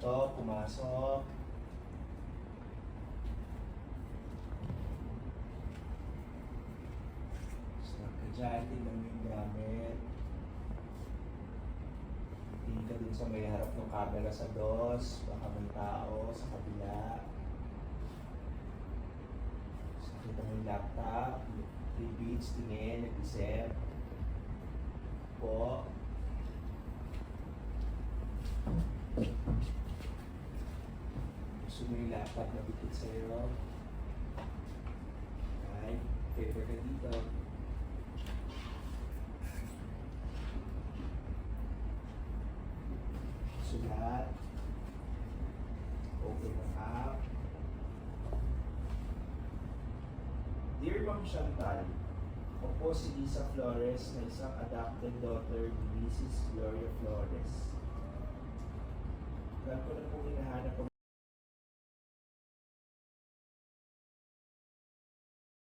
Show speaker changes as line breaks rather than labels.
dito, pumasok. Start ka dyan, tingnan mo yung gamit. Tingin ka dun sa may harap ng camera sa DOS, baka may tao sa kabila. So, kita mo yung laptop, 3 beats, tingin, nag-isip. Po. Gusto mo yung laptop na bigit sa'yo? Ay, favor ka dito. Sulat. Open ang app. Dear Ma'am Chantal, ako po si Lisa Flores na isang adopted daughter ni Mrs. Gloria Flores. Alam ko na po hinahanap ang